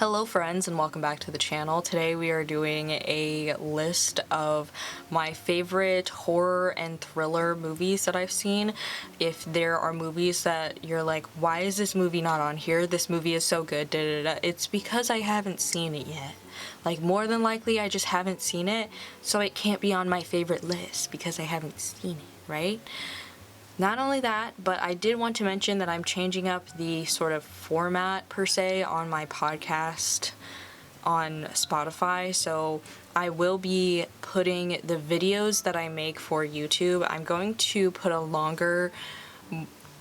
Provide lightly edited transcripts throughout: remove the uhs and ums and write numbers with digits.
Hello friends and welcome back to the channel. Today we are doing a list of my favorite horror and thriller movies that I've seen. If there are movies that you're like, why is this movie not on here? This movie is so good, da, da, da. It's because I haven't seen it yet. Like, more than likely I just haven't seen it, so it can't be on my favorite list because I haven't seen it, right? Not only that, but I did want to mention that I'm changing up the sort of format per se on my podcast on Spotify. So I will be putting the videos that I make for YouTube. I'm going to put a longer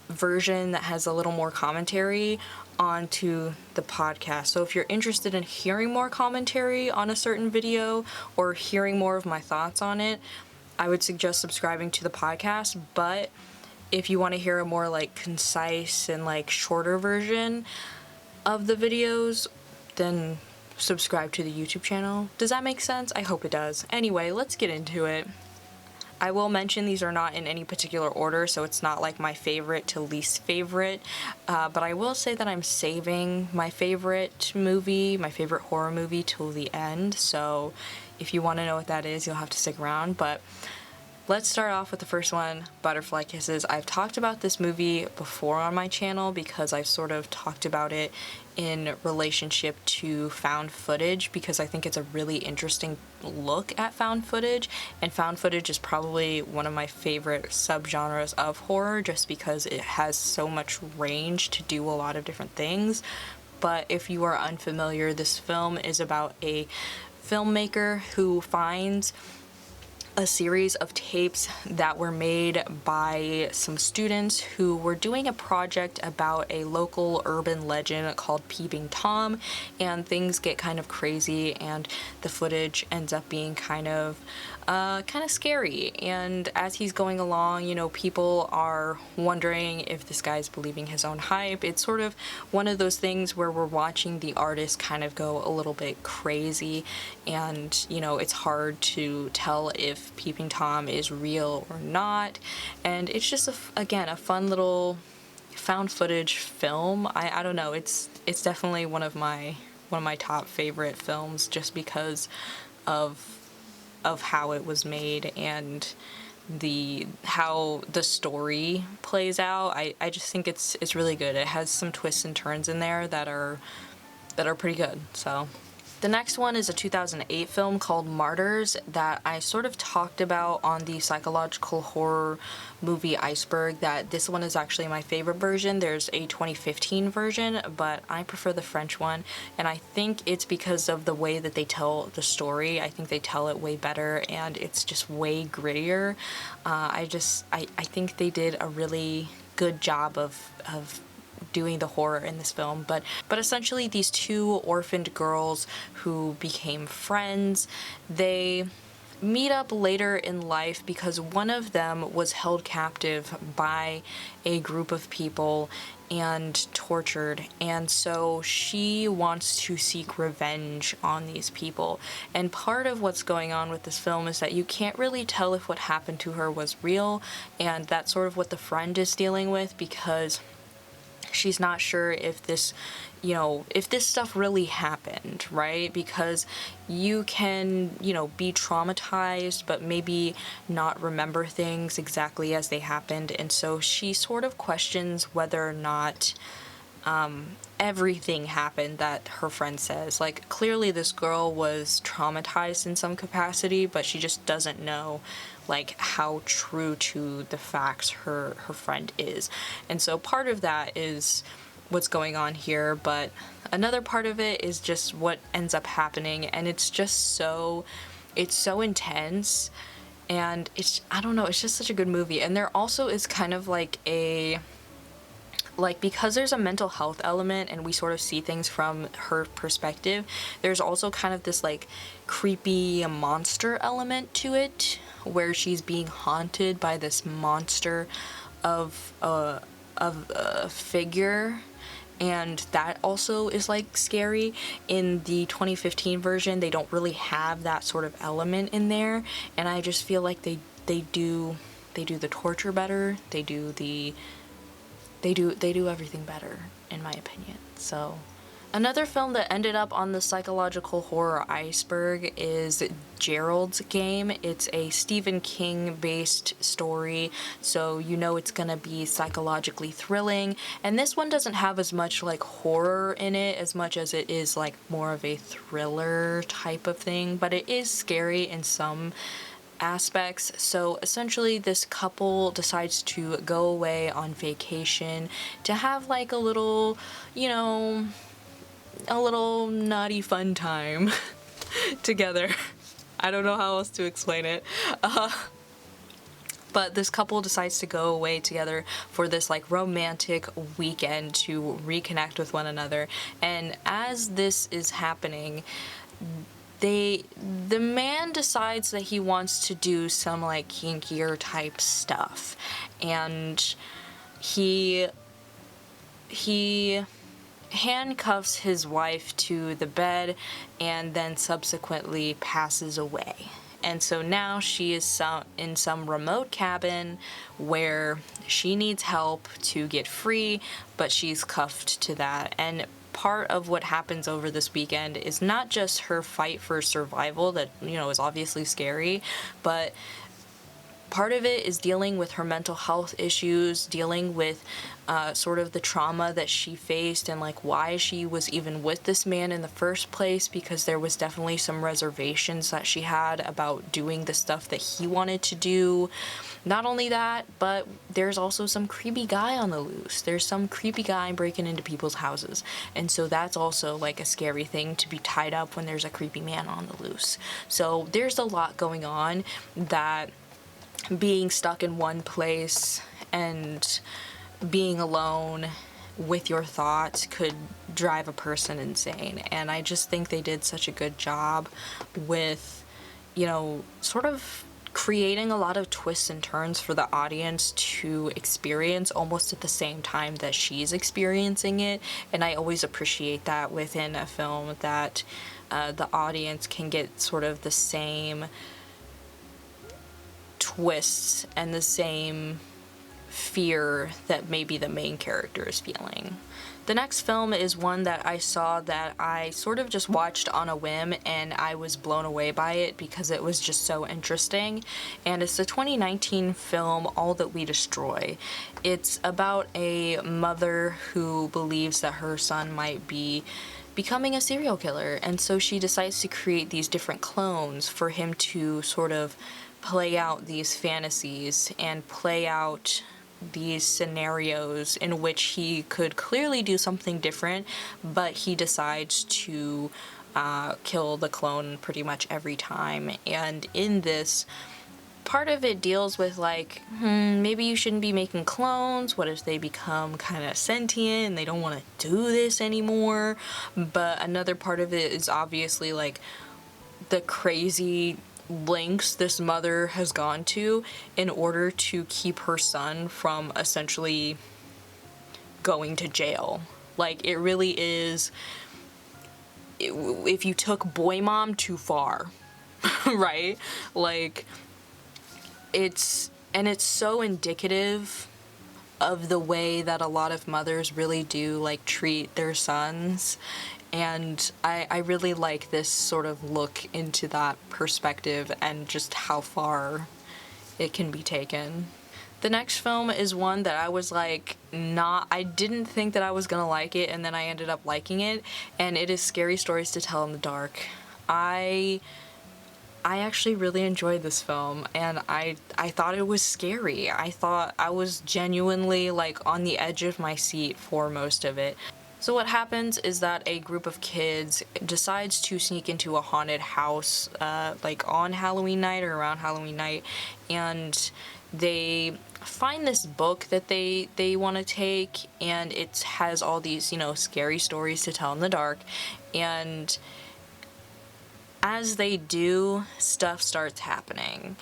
version that has a little more commentary onto the podcast. So if you're interested in hearing more commentary on a certain video or hearing more of my thoughts on it, I would suggest subscribing to the podcast. But if you want to hear a more like concise and like shorter version of the videos, then subscribe to the YouTube channel. Does that make sense? I hope it does. Anyway, let's get into it. I will mention these are not in any particular order, so it's not like my favorite to least favorite, but I will say that I'm saving my favorite movie, my favorite horror movie, till the end, so if you want to know what that is, you'll have to stick around. But let's start off with the first one, Butterfly Kisses. I've talked about this movie before on my channel because I've sort of talked about it in relationship to found footage, because I think it's a really interesting look at found footage, and found footage is probably one of my favorite subgenres of horror just because it has so much range to do a lot of different things. But if you are unfamiliar, this film is about a filmmaker who finds a series of tapes that were made by some students who were doing a project about a local urban legend called Peeping Tom, and things get kind of crazy and the footage ends up being kind of scary. And as he's going along, you know, people are wondering if this guy's believing his own hype. It's sort of one of those things where we're watching the artist kind of go a little bit crazy, and you know, it's hard to tell if Peeping Tom is real or not. And it's just again a fun little found footage film. I don't know, it's definitely one of my top favorite films just because of how it was made and how the story plays out. I just think it's really good. It has some twists and turns in there that are pretty good. So the next one is a 2008 film called Martyrs that I sort of talked about on the psychological horror movie Iceberg, that this one is actually my favorite version. There's a 2015 version, but I prefer the French one, and I think it's because of the way that they tell the story. I think they tell it way better, and it's just way grittier. I think they did a really good job of doing the horror in this film, but essentially these two orphaned girls who became friends, they meet up later in life because one of them was held captive by a group of people and tortured, and so she wants to seek revenge on these people. And part of what's going on with this film is that you can't really tell if what happened to her was real, and that's sort of what the friend is dealing with, because she's not sure if this, you know, if this stuff really happened, right? Because you can, you know, be traumatized but maybe not remember things exactly as they happened, and so she sort of questions whether or not everything happened that her friend says. Like, clearly this girl was traumatized in some capacity, but she just doesn't know like how true to the facts her friend is. And so part of that is what's going on here, but another part of it is just what ends up happening, and it's so intense, and I don't know, it's just such a good movie. And there also is kind of like because there's a mental health element and we sort of see things from her perspective, there's also kind of this like creepy monster element to it, where she's being haunted by this monster of a figure, and that also is like scary. In the 2015 version, they don't really have that sort of element in there, and I just feel like they do the torture better. They do everything better, in my opinion. So Another film that ended up on the psychological horror iceberg is Gerald's Game. It's a Stephen King based story, so you know it's gonna be psychologically thrilling. And this one doesn't have as much like horror in it as much as it is like more of a thriller type of thing, but it is scary in some aspects. So essentially this couple decides to go away on vacation to have like a little, a little naughty fun time together. I don't know how else to explain it. But this couple decides to go away together for this like romantic weekend to reconnect with one another. And as this is happening, the man decides that he wants to do some like kinkier type stuff. And he handcuffs his wife to the bed and then subsequently passes away. And so now she is in some remote cabin where she needs help to get free, but she's cuffed to that. And part of what happens over this weekend is not just her fight for survival that, is obviously scary, but part of it is dealing with her mental health issues, dealing with sort of the trauma that she faced and like why she was even with this man in the first place, because there was definitely some reservations that she had about doing the stuff that he wanted to do. Not only that, but there's also some creepy guy on the loose. There's some creepy guy breaking into people's houses. And so that's also like a scary thing to be tied up when there's a creepy man on the loose. So there's a lot going on that being stuck in one place and being alone with your thoughts could drive a person insane. And I just think they did such a good job with, sort of creating a lot of twists and turns for the audience to experience almost at the same time that she's experiencing it. And I always appreciate that within a film, that the audience can get sort of the same twists and the same fear that maybe the main character is feeling. The next film is one that I saw that I sort of just watched on a whim and I was blown away by it because it was just so interesting. And it's the 2019 film All That We Destroy. It's about a mother who believes that her son might be becoming a serial killer, and so she decides to create these different clones for him to sort of play out these fantasies and play out these scenarios in which he could clearly do something different, but he decides to kill the clone pretty much every time. And in this, part of it deals with like, maybe you shouldn't be making clones. What if they become kind of sentient and they don't want to do this anymore? But another part of it is obviously like the crazy lengths this mother has gone to in order to keep her son from essentially going to jail. Like, it really is, if you took Boy Mom too far, right? Like, it's so indicative of the way that a lot of mothers really do like treat their sons. And I really like this sort of look into that perspective and just how far it can be taken. The next film is one that I was like, I didn't think that I was gonna like it, and then I ended up liking it, and it is Scary Stories to Tell in the Dark. I actually really enjoyed this film, and I thought it was scary. I thought I was genuinely like on the edge of my seat for most of it. So what happens is that a group of kids decides to sneak into a haunted house like on Halloween night or around Halloween night, and they find this book that they want to take, and it has all these, scary stories to tell in the dark. And as they do, stuff starts happening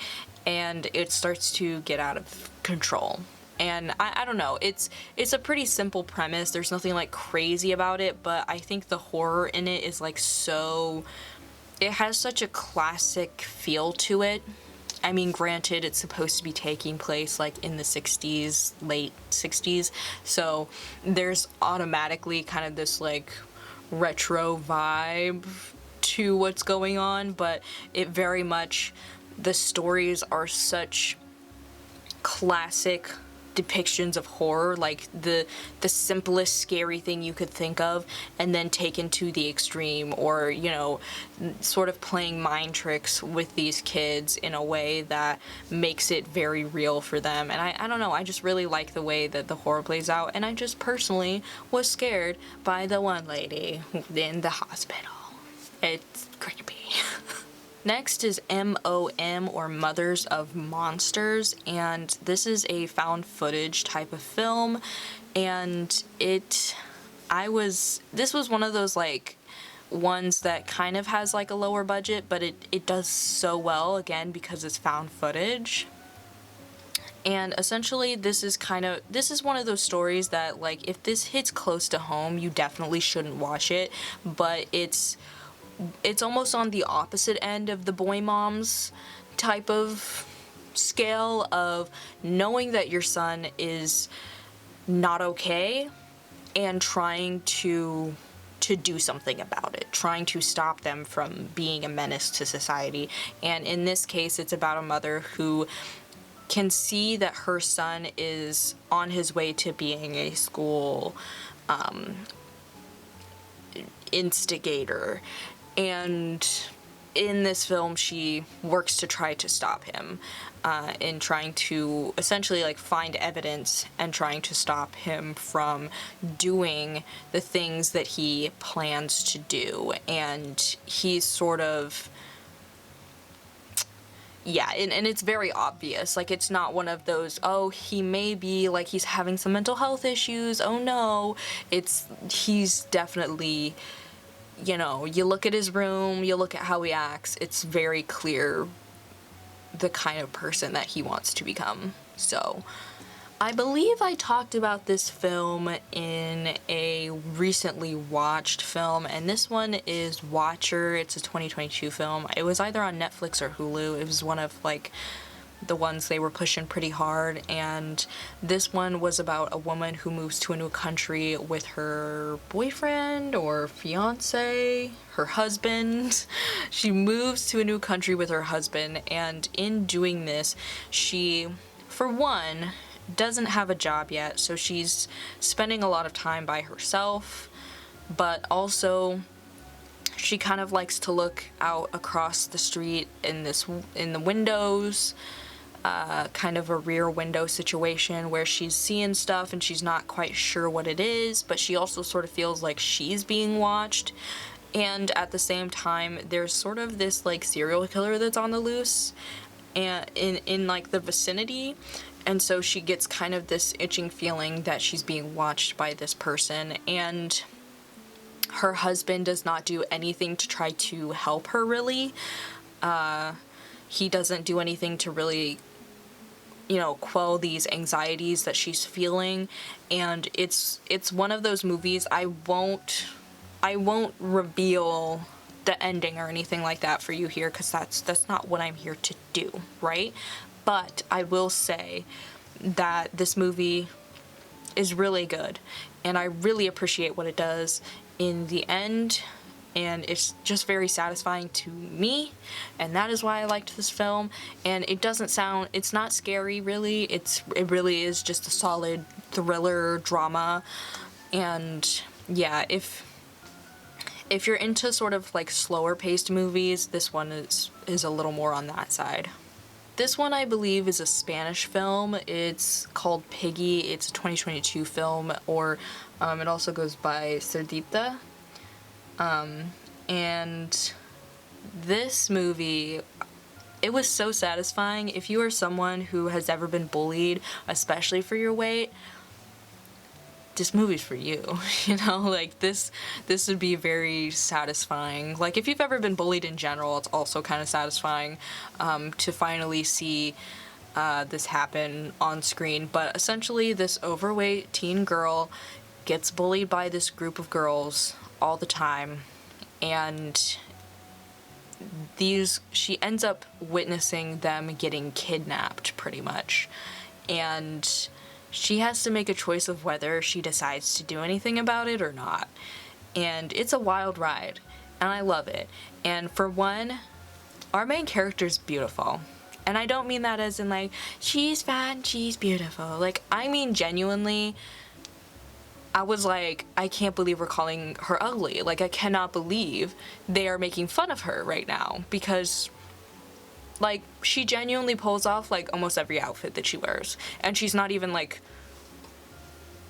and it starts to get out of control. And I don't know, it's a pretty simple premise. There's nothing like crazy about it, but I think the horror in it is like it has such a classic feel to it. I mean, granted, it's supposed to be taking place like in the 60s, late 60s, so there's automatically kind of this like retro vibe to what's going on, but it very much, the stories are such classic depictions of horror, like the simplest scary thing you could think of, and then taken to the extreme, or, you know, sort of playing mind tricks with these kids in a way that makes it very real for them. And I don't know, I just really like the way that the horror plays out, and I just personally was scared by the one lady in the hospital. It's creepy. Next is MOM, or Mothers of Monsters, and this is a found footage type of film, and this was one of those like ones that kind of has like a lower budget, but it does so well, again, because it's found footage. And essentially this is one of those stories that, like, if this hits close to home, you definitely shouldn't watch it, but it's almost on the opposite end of the boy moms type of scale of knowing that your son is not okay and trying to do something about it, trying to stop them from being a menace to society. And in this case, it's about a mother who can see that her son is on his way to being a school instigator. And in this film, she works to try to stop him, in trying to essentially like find evidence and trying to stop him from doing the things that he plans to do. And he's sort of, yeah, and it's very obvious. Like, it's not one of those, oh, he may be, like, he's having some mental health issues, oh no. He's definitely, you know, you look at his room, you look at how he acts, it's very clear the kind of person that he wants to become. So, I believe I talked about this film in a recently watched film, and this one is Watcher. It's a 2022 film. It was either on Netflix or Hulu. It was one of, like, the ones they were pushing pretty hard, and this one was about a woman who moves to a new country with her boyfriend or fiance, her husband. She moves to a new country with her husband, and in doing this, she, for one, doesn't have a job yet, so she's spending a lot of time by herself, but also she kind of likes to look out across the street in the windows, kind of a rear window situation where she's seeing stuff and she's not quite sure what it is, but she also sort of feels like she's being watched. And at the same time, there's sort of this like serial killer that's on the loose and in like the vicinity, and so she gets kind of this itching feeling that she's being watched by this person, and her husband does not do anything to try to help her, really. He doesn't do anything to really, you know, quell these anxieties that she's feeling, and it's one of those movies, I won't reveal the ending or anything like that for you here, because that's not what I'm here to do, right? But I will say that this movie is really good, and I really appreciate what it does in the end, and it's just very satisfying to me, and that is why I liked this film. And it's not scary, really. It really is just a solid thriller drama. And yeah, if you're into sort of like slower paced movies, this one is a little more on that side. This one, I believe, is a Spanish film. It's called Piggy. It's a 2022 film, or it also goes by Cerdita. And this movie, it was so satisfying. If you are someone who has ever been bullied, especially for your weight, this movie's for you. You know, like this would be very satisfying. Like, if you've ever been bullied in general, it's also kind of satisfying to finally see this happen on screen. But essentially, this overweight teen girl gets bullied by this group of girls all the time, and she ends up witnessing them getting kidnapped, pretty much, and she has to make a choice of whether she decides to do anything about it or not. and it's a wild ride, and I love it. And for one, our main character's beautiful. And I don't mean that as in like, she's fat and she's beautiful. Like, I mean genuinely, I was like, I can't believe we're calling her ugly. Like, I cannot believe they are making fun of her right now, because like, she genuinely pulls off like almost every outfit that she wears, and she's not even like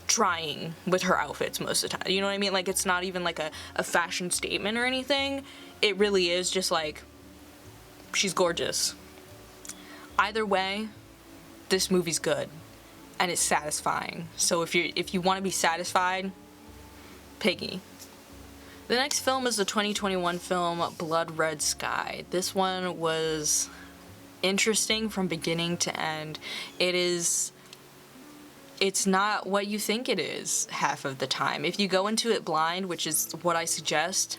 trying with her outfits most of the time. You know what I mean? Like, it's not even like a fashion statement or anything. It really is just like, she's gorgeous. Either way, this movie's good, and it's satisfying. So if you want to be satisfied, Piggy. The next film is the 2021 film Blood Red Sky. This one was interesting from beginning to end. It's not what you think it is half of the time. If you go into it blind, which is what I suggest,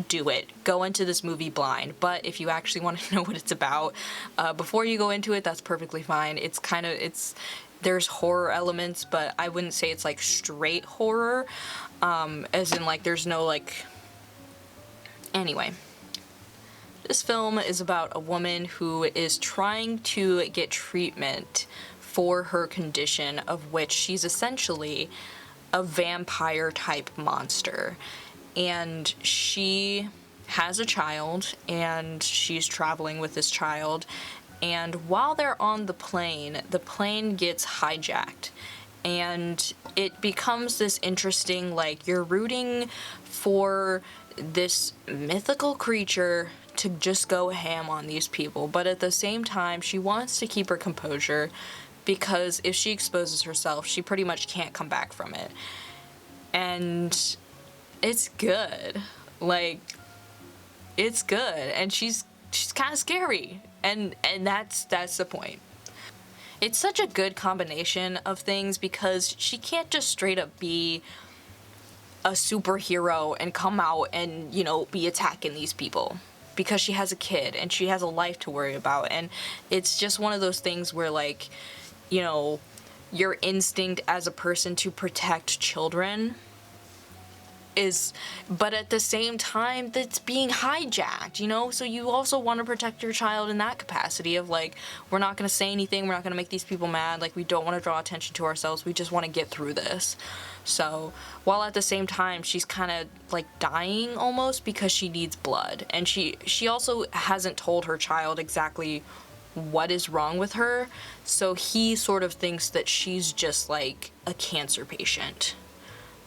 do it. Go into this movie blind. But if you actually want to know what it's about, before you go into it, that's perfectly fine. There's horror elements, but I wouldn't say it's like straight horror, as in like there's no like... Anyway. This film is about a woman who is trying to get treatment for her condition, of which she's essentially a vampire type monster. And she has a child, and she's traveling with this child, and while they're on the plane gets hijacked, and it becomes this interesting, like, you're rooting for this mythical creature to just go ham on these people, but at the same time she wants to keep her composure, because if she exposes herself, she pretty much can't come back from it. And it's good. Like, it's good, and she's kind of scary, and that's the point. It's such a good combination of things, because she can't just straight up be a superhero and come out and, you know, be attacking these people, because she has a kid and she has a life to worry about. And it's just one of those things where, like, you know, your instinct as a person to protect children but at the same time, that's being hijacked, you know? So you also want to protect your child in that capacity of, like, we're not going to say anything, we're not going to make these people mad, like, we don't want to draw attention to ourselves, we just want to get through this. So, while at the same time, she's kind of, like, dying almost, because she needs blood. And she also hasn't told her child exactly what is wrong with her, so he sort of thinks that she's just, like, a cancer patient,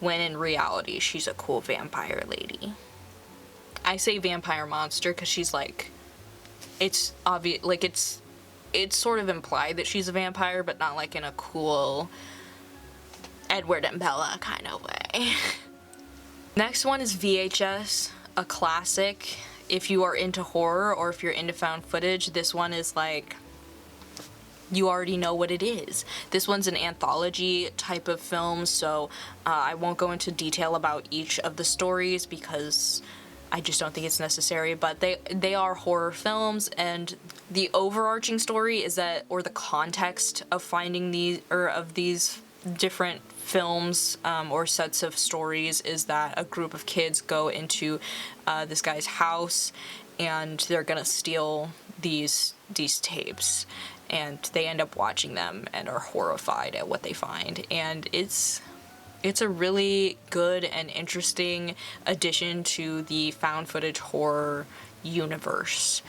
when in reality, she's a cool vampire lady. I say vampire monster because she's like, it's obvious, like, it's sort of implied that she's a vampire, but not like in a cool Edward and Bella kind of way. Next one is VHS, a classic. If you are into horror or if you're into found footage, this one is like, you already know what it is. This one's an anthology type of film, so I won't go into detail about each of the stories because I just don't think it's necessary, but they are horror films, and the overarching story is that, or the context of finding these, or of these different films or sets of stories, is that a group of kids go into this guy's house and they're gonna steal these tapes, and they end up watching them and are horrified at what they find. And it's a really good and interesting addition to the found footage horror universe.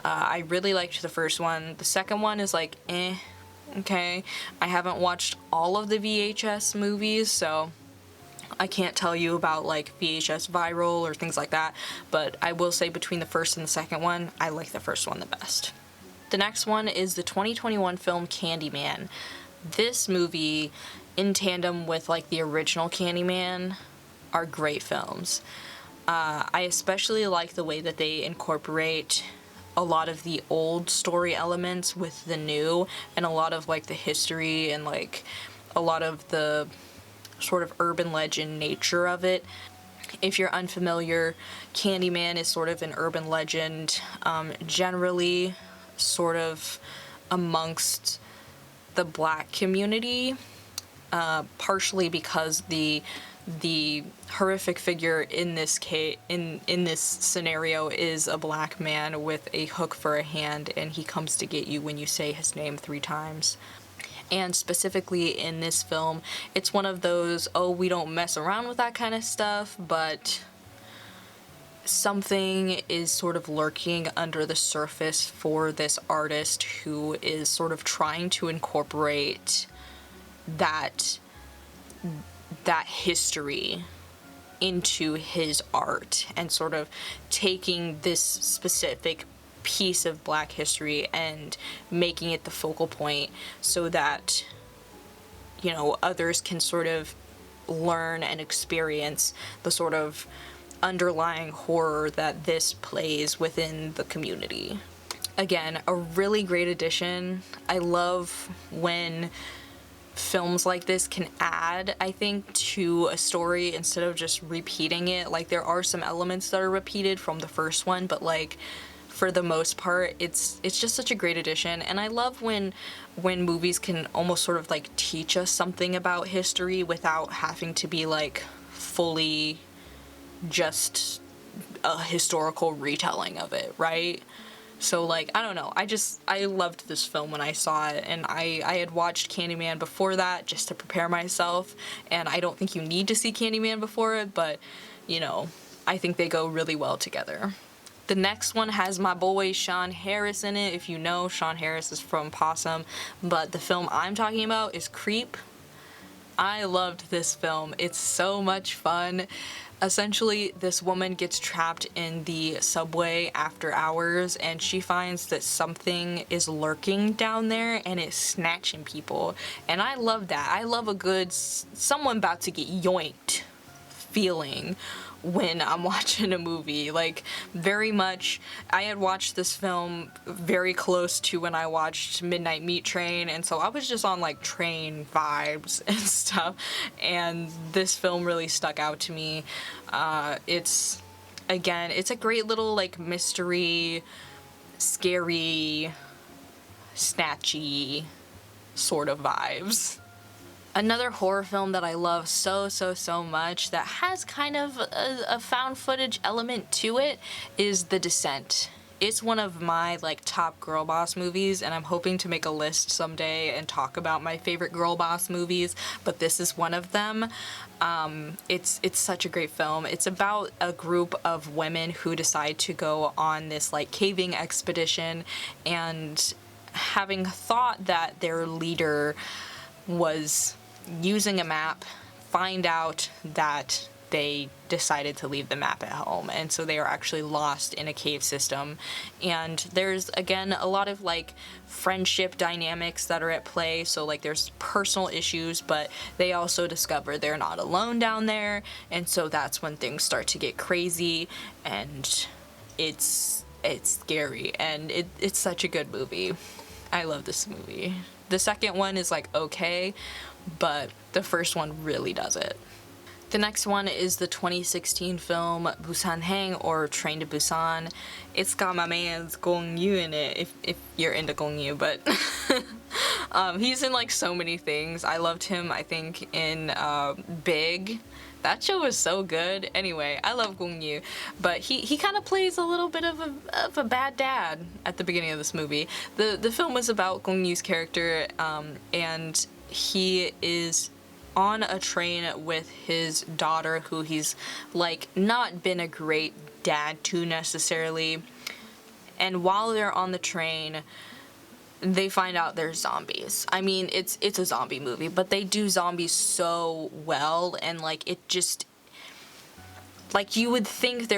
I really liked the first one. The second one is like, okay. I haven't watched all of the VHS movies, so I can't tell you about like VHS viral or things like that, but I will say between the first and the second one, I like the first one the best. The next one is the 2021 film Candyman. This movie, in tandem with like the original Candyman, are great films. I especially like the way that they incorporate a lot of the old story elements with the new, and a lot of like the history and like a lot of the sort of urban legend nature of it. If you're unfamiliar, Candyman is sort of an urban legend, generally sort of amongst the Black community, partially because the the horrific figure in this case, in this scenario, is a black man with a hook for a hand, and he comes to get you when you say his name 3 times. And specifically in this film, it's one of those, oh, we don't mess around with that kind of stuff, but something is sort of lurking under the surface for this artist who is sort of trying to incorporate that history into his art, and sort of taking this specific piece of black history and making it the focal point so that, you know, others can sort of learn and experience the sort of underlying horror that this plays within the community. Again, a really great addition. I love when films like this can add, I think, to a story instead of just repeating it. Like, there are some elements that are repeated from the first one, but like, for the most part, it's just such a great addition. And I love when movies can almost sort of like teach us something about history without having to be like fully just a historical retelling of it, right? So like, I don't know, I loved this film when I saw it, and I had watched Candyman before that just to prepare myself, and I don't think you need to see Candyman before it, but, you know, I think they go really well together. The next one has my boy Sean Harris in it. If you know, Sean Harris is from Possum, but the film I'm talking about is Creep. I loved this film. It's so much fun. Essentially, this woman gets trapped in the subway after hours, and she finds that something is lurking down there and it's snatching people. And I love that. I love a good someone about to get yoinked feeling when I'm watching a movie. Like, very much, I had watched this film very close to when I watched Midnight Meat Train, and so I was just on like train vibes and stuff, and this film really stuck out to me. It's a great little like mystery, scary, snatchy sort of vibes. Another horror film that I love so much that has kind of a found footage element to it is The Descent. It's one of my like top girl boss movies, and I'm hoping to make a list someday and talk about my favorite girl boss movies, but this is one of them. It's such a great film. It's about a group of women who decide to go on this like caving expedition, and having thought that their leader was using a map, find out that they decided to leave the map at home, and so they are actually lost in a cave system. And there's again a lot of like friendship dynamics that are at play, so like there's personal issues, but they also discover they're not alone down there, and so that's when things start to get crazy, and it's scary, and it's such a good movie. I love this movie. The second one is like okay, but the first one really does it. The next one is the 2016 film Busan Hang, or Train to Busan. It's got my man's Gong Yu in it, if you're into Gong Yu, but he's in like so many things. I loved him, I think, in Big. That show was so good. Anyway, I love Gong Yu, but he kind of plays a little bit of a bad dad at the beginning of this movie. The film was about Gong Yu's character, and he is on a train with his daughter, who he's like not been a great dad to necessarily. And while they're on the train, they find out there's zombies. I mean, it's a zombie movie, but they do zombies so well, and like it just, like, you would think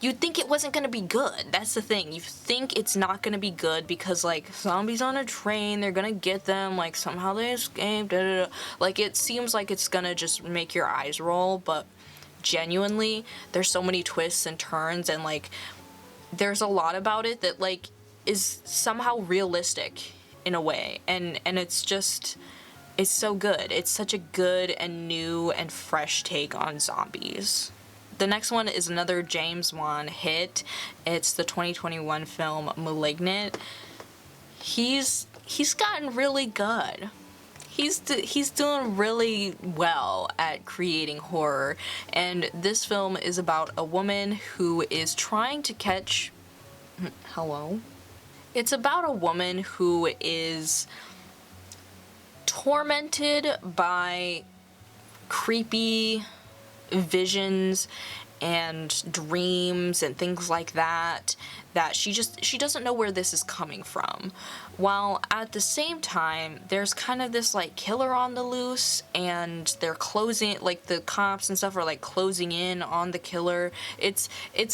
you'd think it wasn't gonna be good. That's the thing. You think it's not gonna be good because, like, zombies on a train, they're gonna get them, like, somehow they escape, da da da. Like, it seems like it's gonna just make your eyes roll, but genuinely, there's so many twists and turns, and, like, there's a lot about it that, like, is somehow realistic in a way, and it's just, it's so good. It's such a good and new and fresh take on zombies. The next one is another James Wan hit. It's the 2021 film Malignant. He's gotten really good. he's doing really well at creating horror, and this film is about a woman who is trying to catch... Hello? It's about a woman who is tormented by creepy visions and dreams and things like that she doesn't know where this is coming from, while at the same time there's kind of this like killer on the loose, and they're closing, like the cops and stuff are like closing in on the killer. It's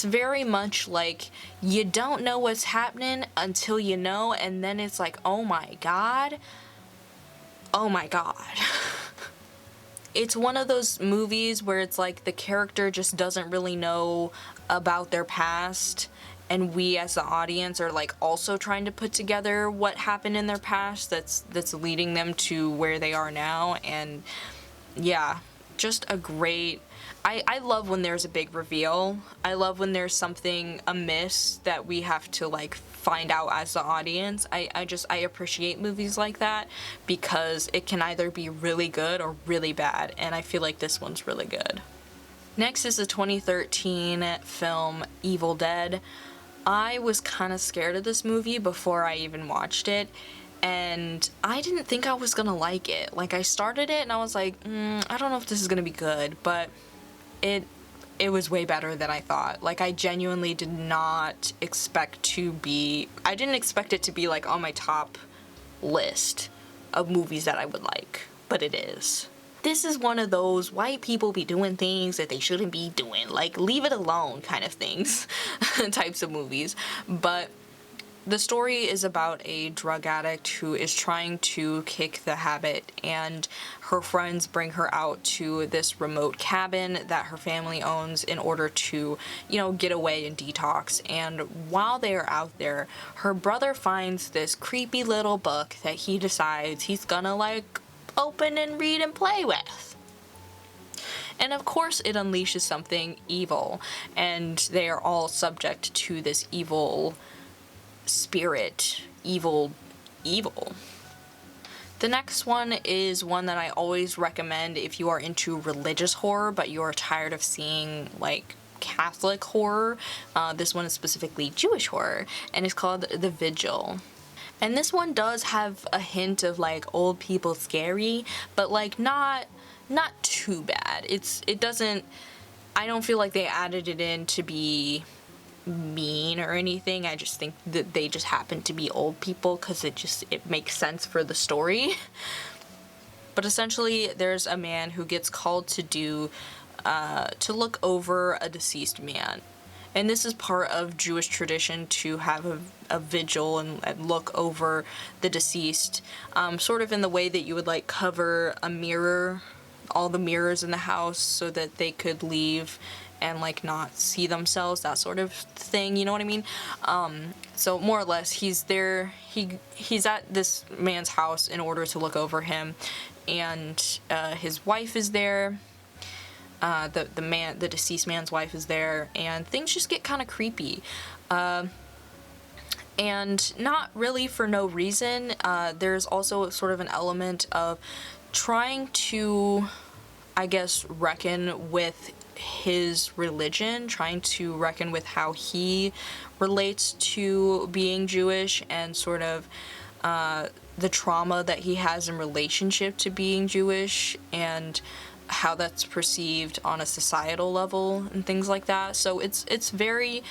very much like you don't know what's happening until you know, and then it's like, oh my god. It's one of those movies where it's like the character just doesn't really know about their past, and we as the audience are like also trying to put together what happened in their past that's leading them to where they are now. And yeah, just a great... I love when there's a big reveal. I love when there's something amiss that we have to like find out as the audience. I appreciate movies like that because it can either be really good or really bad, and I feel like this one's really good. Next is the 2013 film Evil Dead. I was kind of scared of this movie before I even watched it, and I didn't think I was gonna like it. Like, I started it and I was like, I don't know if this is gonna be good, but it was way better than I thought. Like, I genuinely did not expect to be... I didn't expect it to be, like, on my top list of movies that I would like, but it is. This is one of those white people be doing things that they shouldn't be doing, like, leave it alone kind of things, types of movies. But the story is about a drug addict who is trying to kick the habit, and her friends bring her out to this remote cabin that her family owns in order to, you know, get away and detox. And while they are out there, her brother finds this creepy little book that he decides he's gonna, like, open and read and play with. And of course it unleashes something evil, and they are all subject to this evil spirit. Evil. The next one is one that I always recommend if you are into religious horror but you are tired of seeing like Catholic horror. This one is specifically Jewish horror, and it's called The Vigil. And this one does have a hint of like old people scary, but like not too bad. It doesn't... I don't feel like they added it in to be mean or anything. I just think that they just happen to be old people because it makes sense for the story. But essentially there's a man who gets called to look over a deceased man, and this is part of Jewish tradition to have a vigil and look over the deceased, sort of in the way that you would like cover a mirror, all the mirrors in the house, so that they could leave and like not see themselves, that sort of thing, you know what I mean? So more or less he's there, he's at this man's house in order to look over him, and his wife is there, the deceased man's wife is there, and things just get kind of creepy. And not really for no reason. There's also sort of an element of trying to, I guess, reckon with his religion, trying to reckon with how he relates to being Jewish, and sort of the trauma that he has in relationship to being Jewish, and how that's perceived on a societal level and things like that. So it's very...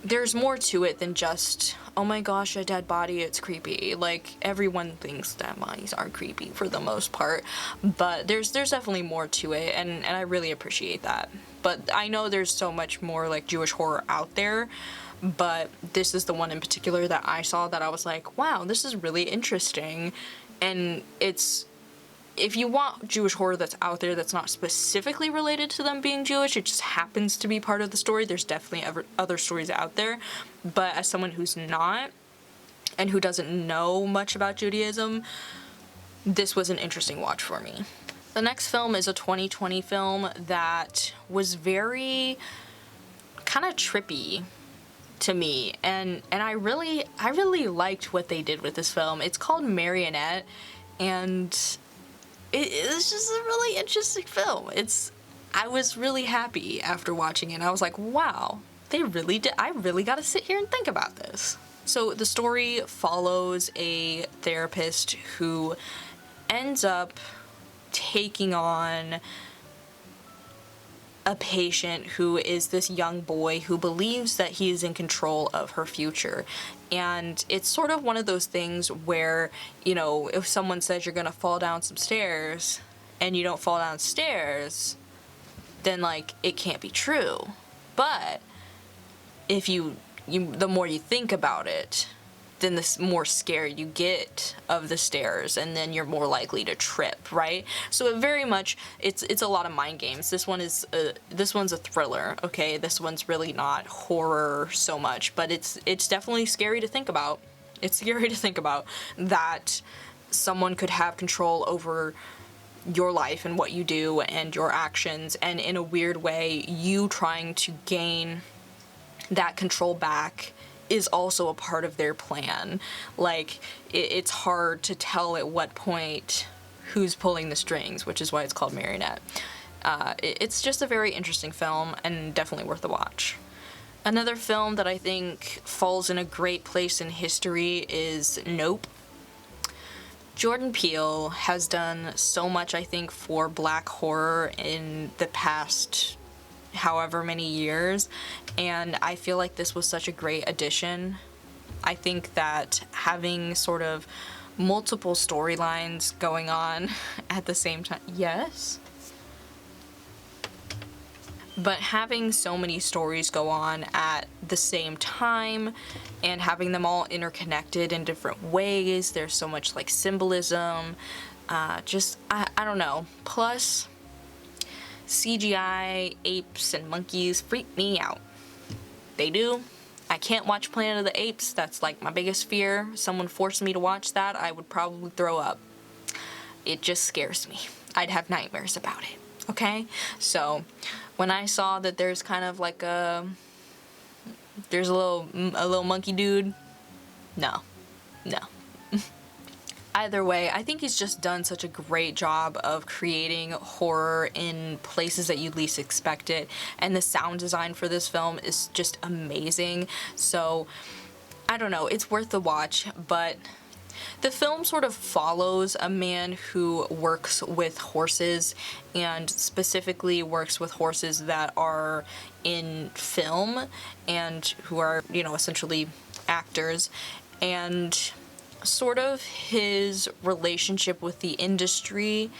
there's more to it than just, oh my gosh, a dead body, it's creepy. Like, everyone thinks dead bodies are creepy for the most part, but there's definitely more to it, and I really appreciate that. But I know there's so much more like Jewish horror out there, but this is the one in particular that I saw that I was like, wow, this is really interesting. And it's... if you want Jewish horror that's out there that's not specifically related to them being Jewish, it just happens to be part of the story, there's definitely other stories out there. But as someone who's not, and who doesn't know much about Judaism, this was an interesting watch for me. The next film is a 2020 film that was very kind of trippy to me, and I really liked what they did with this film. It's called Marionette, and it's just a really interesting film. I was really happy after watching it. I was like, wow, they really did. I really got to sit here and think about this. So the story follows a therapist who ends up taking on a patient who is this young boy who believes that he is in control of her future. And it's sort of one of those things where, you know, if someone says you're gonna fall down some stairs and you don't fall downstairs, then, like, it can't be true. But if the more you think about it, then the more scared you get of the stairs, and then you're more likely to trip, right? So it very much, it's a lot of mind games. This one's a thriller, okay? This one's really not horror so much, but it's definitely scary to think about. It's scary to think about that someone could have control over your life and what you do and your actions, and in a weird way, you trying to gain that control back is also a part of their plan. Like, it's hard to tell at what point who's pulling the strings, which is why it's called Marionette. It's just a very interesting film and definitely worth a watch. Another film that I think falls in a great place in history is Nope. Jordan Peele has done so much, I think, for black horror in the past however many years, and I feel like this was such a great addition. I think that having sort of multiple storylines going on at the same time, yes, but having so many stories go on at the same time and having them all interconnected in different ways, there's so much like symbolism, I don't know. Plus, CGI apes and monkeys freak me out. They do. I can't watch Planet of the Apes. That's like my biggest fear. Someone forced me to watch that, I would probably throw up. It just scares me. I'd have nightmares about it. Okay? So, when I saw that there's kind of like there's a little monkey dude, no. Either way, I think he's just done such a great job of creating horror in places that you'd least expect it, and the sound design for this film is just amazing. So, I don't know, it's worth the watch, but the film sort of follows a man who works with horses, and specifically works with horses that are in film and who are, you know, essentially actors, and sort of his relationship with the industry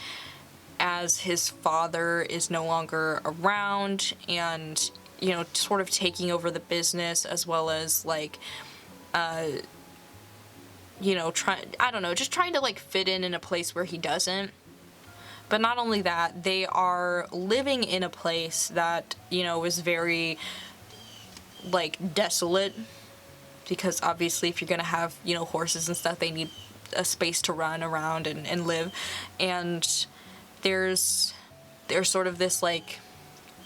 as his father is no longer around, and, you know, sort of taking over the business, as well as like you know, just trying to like fit in a place where he doesn't. But not only that, they are living in a place that, you know, is very like desolate, because obviously if you're gonna have, you know, horses and stuff, they need a space to run around and live. And there's sort of this like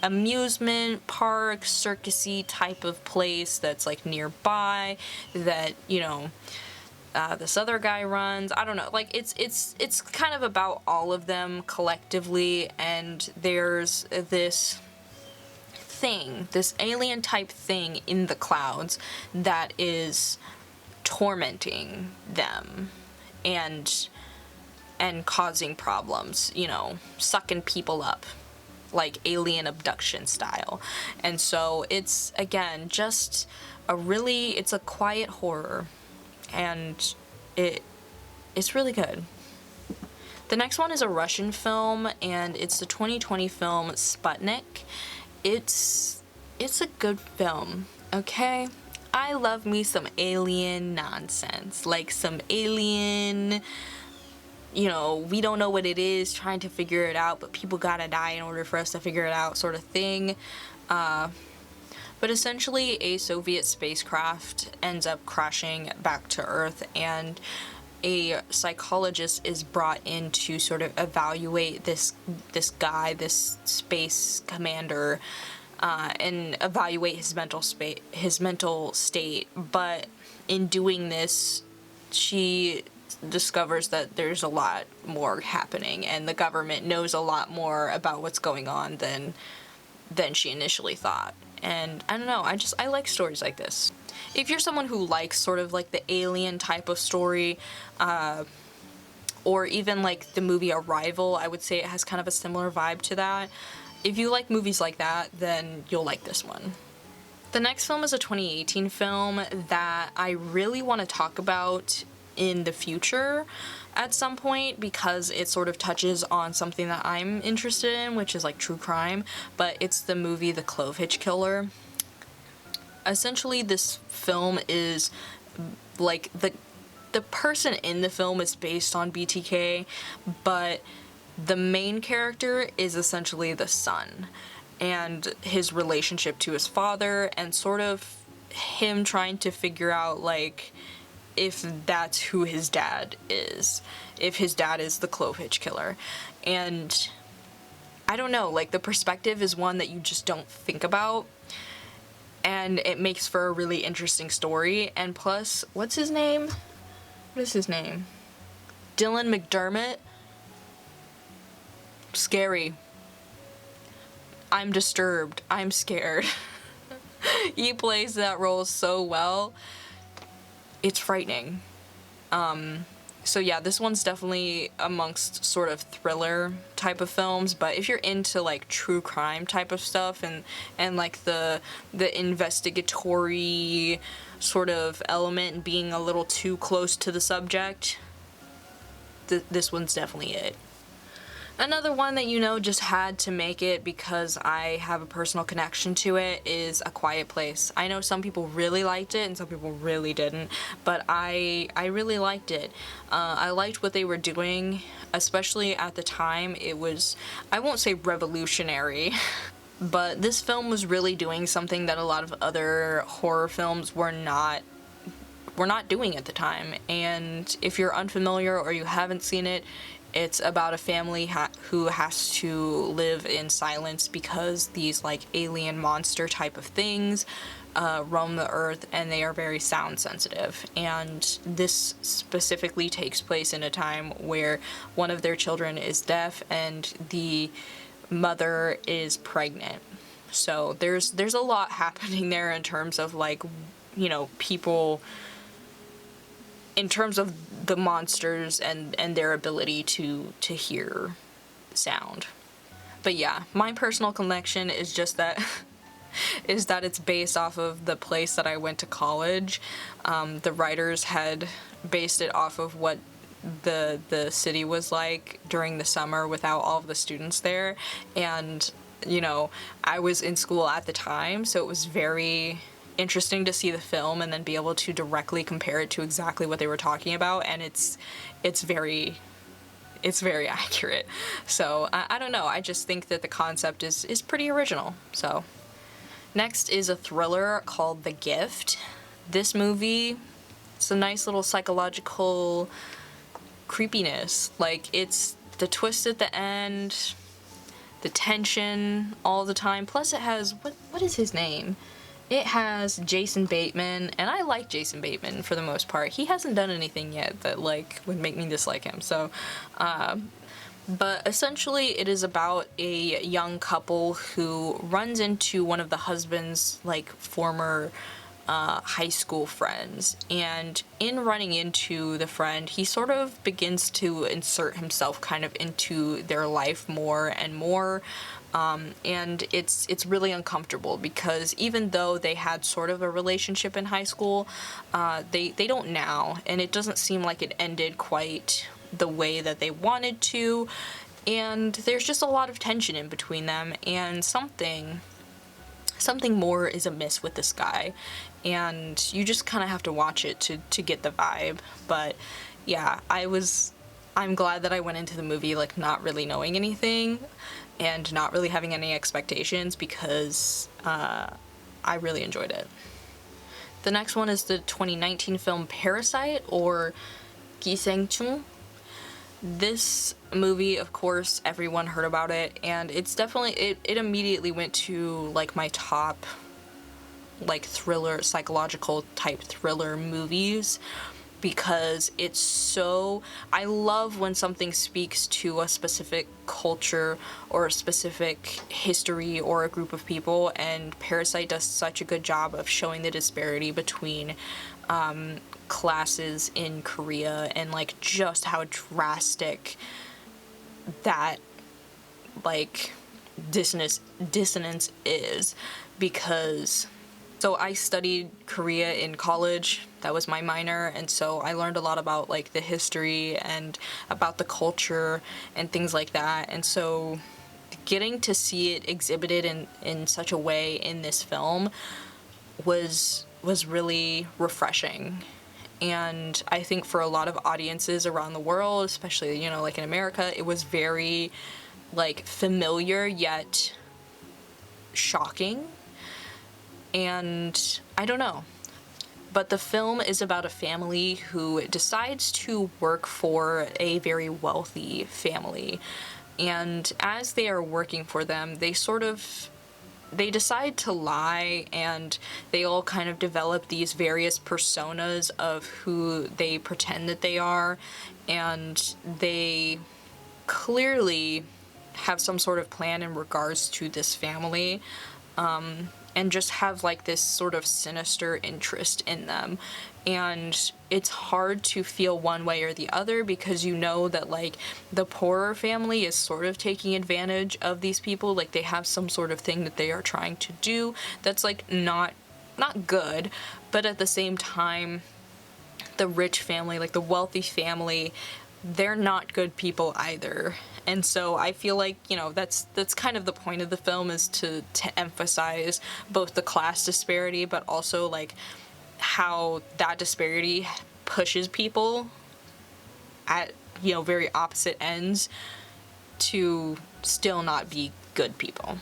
amusement park, circusy type of place that's like nearby that, you know, this other guy runs. I don't know, like it's kind of about all of them collectively, and there's this alien type thing in the clouds that is tormenting them and causing problems, you know, sucking people up like alien abduction style. And so it's, again, just it's a quiet horror, and it's really good. The next one is a Russian film, and it's the 2020 film Sputnik. It's a good film, okay? I love me some alien nonsense, like some alien, you know, we don't know what it is, trying to figure it out, but people gotta die in order for us to figure it out sort of thing. But essentially a Soviet spacecraft ends up crashing back to Earth, and a psychologist is brought in to sort of evaluate this guy, this space commander, and evaluate his mental state. But in doing this, she discovers that there's a lot more happening and the government knows a lot more about what's going on than she initially thought. And I don't know, I like stories like this. If you're someone who likes sort of like the alien type of story, or even like the movie Arrival, I would say it has kind of a similar vibe to that. If you like movies like that, then you'll like this one. The next film is a 2018 film that I really want to talk about in the future at some point because it sort of touches on something that I'm interested in, which is like true crime, but it's the movie The Cleave Hitch Killer. Essentially, this film is like the person in the film is based on BTK, but the main character is essentially the son and his relationship to his father and sort of him trying to figure out like if that's who his dad is, if his dad is the Cleave Hitch Killer. And I don't know, like the perspective is one that you just don't think about, and it makes for a really interesting story. And plus, what's his name? What is his name? Dylan McDermott. Scary. I'm disturbed. I'm scared. He plays that role so well. It's frightening. So yeah, this one's definitely amongst sort of thriller type of films, but if you're into like true crime type of stuff and like the investigatory sort of element and being a little too close to the subject, this one's definitely it. Another one that just had to make it because I have a personal connection to it is A Quiet Place. I know some people really liked it and some people really didn't, but I really liked it. I liked what they were doing, especially at the time. It was, I won't say revolutionary, but this film was really doing something that a lot of other horror films were not doing at the time. And if you're unfamiliar or you haven't seen it, it's about a family who has to live in silence because these like alien monster type of things roam the earth, and they are very sound sensitive. And this specifically takes place in a time where one of their children is deaf and the mother is pregnant. So there's a lot happening there in terms of like, people, in terms of the monsters and their ability to hear sound. But yeah, my personal connection is just that is that it's based off of the place that I went to college. The writers had based it off of what the city was like during the summer without all of the students there. And, I was in school at the time, so it was very interesting to see the film and then be able to directly compare it to exactly what they were talking about, and it's very accurate. So I don't know, I just think that the concept is pretty original. So next is a thriller called The Gift. This movie, it's a nice little psychological creepiness. Like, it's the twist at the end, the tension all the time, plus it has what is his name? It has Jason Bateman, and I like Jason Bateman for the most part. He hasn't done anything yet that, like, would make me dislike him, so, but essentially it is about a young couple who runs into one of the husband's, like, former, high school friends, and in running into the friend, he sort of begins to insert himself kind of into their life more and more. And it's really uncomfortable because even though they had sort of a relationship in high school, they don't now, and it doesn't seem like it ended quite the way that they wanted to, and there's just a lot of tension in between them, and something more is amiss with this guy, and you just kind of have to watch it to get the vibe. But yeah, I'm glad that I went into the movie like not really knowing anything and not really having any expectations because I really enjoyed it. The next one is the 2019 film Parasite, or Gisaengchung. This movie, of course, everyone heard about it, and it's definitely, it immediately went to like my top like thriller, psychological type thriller movies, because it's so, I love when something speaks to a specific culture or a specific history or a group of people, and Parasite does such a good job of showing the disparity between classes in Korea, and like just how drastic that like dissonance is. Because so I studied Korea in college, that was my minor, and so I learned a lot about like the history and about the culture and things like that, and so getting to see it exhibited in such a way in this film was really refreshing. And I think for a lot of audiences around the world, especially, you know, like in America, it was very like familiar yet shocking. And I don't know. But the film is about a family who decides to work for a very wealthy family. And as they are working for them, they decide to lie, and they all kind of develop these various personas of who they pretend that they are, and they clearly have some sort of plan in regards to this family, and just have like this sort of sinister interest in them. And it's hard to feel one way or the other, because you know that like the poorer family is sort of taking advantage of these people, like they have some sort of thing that they are trying to do that's like not good, but at the same time the rich family, like the wealthy family, they're not good people either. And so I feel like, you know, that's kind of the point of the film, is to emphasize both the class disparity, but also like how that disparity pushes people at, you know, very opposite ends to still not be good people.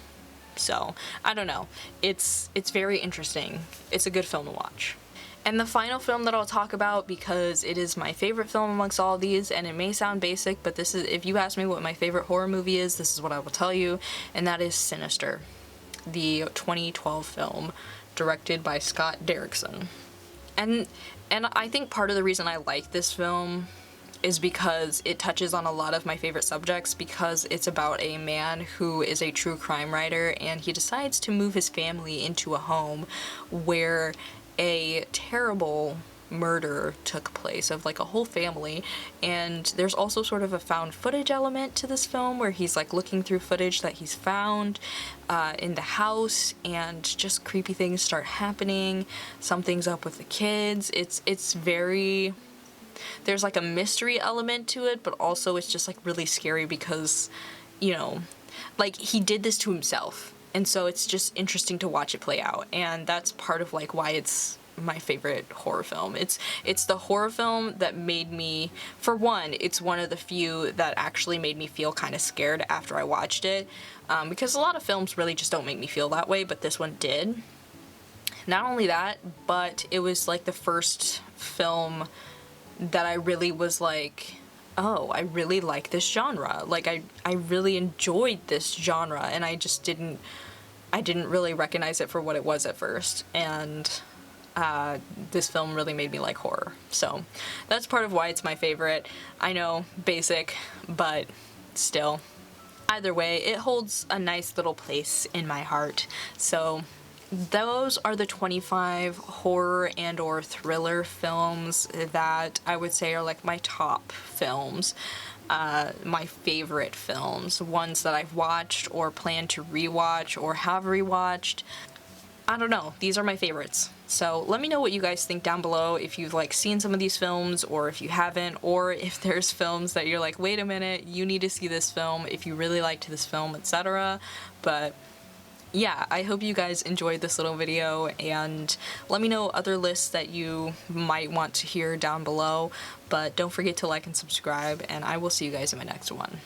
So I don't know, it's very interesting. It's a good film to watch. And the final film that I'll talk about, because it is my favorite film amongst all of these, and it may sound basic, but this is, if you ask me what my favorite horror movie is, this is what I will tell you, and that is Sinister, the 2012 film directed by Scott Derrickson. And I think part of the reason I like this film is because it touches on a lot of my favorite subjects, because it's about a man who is a true crime writer, and he decides to move his family into a home where a terrible murder took place of like a whole family. And there's also sort of a found footage element to this film, where he's like looking through footage that he's found in the house, and just creepy things start happening. Something's up with the kids. It's very, there's like a mystery element to it, but also it's just like really scary, because, you know, like he did this to himself. And so it's just interesting to watch it play out, and that's part of like why it's my favorite horror film. It's the horror film that made me, for one, it's one of the few that actually made me feel kind of scared after I watched it, because a lot of films really just don't make me feel that way, but this one did. Not only that, but it was like the first film that I really was like, oh, I really like this genre. Like I really enjoyed this genre, and I didn't really recognize it for what it was at first. And this film really made me like horror. So that's part of why it's my favorite. I know, basic, but still. Either way, it holds a nice little place in my heart. So those are the 25 horror and or thriller films that I would say are like my top films. My favorite films, ones that I've watched or plan to rewatch or have rewatched. I don't know, these are my favorites. So let me know what you guys think down below, if you've like seen some of these films, or if you haven't, or if there's films that you're like, wait a minute, you need to see this film if you really liked this film, etc. But yeah, I hope you guys enjoyed this little video, and let me know other lists that you might want to hear down below. But don't forget to like and subscribe, and I will see you guys in my next one.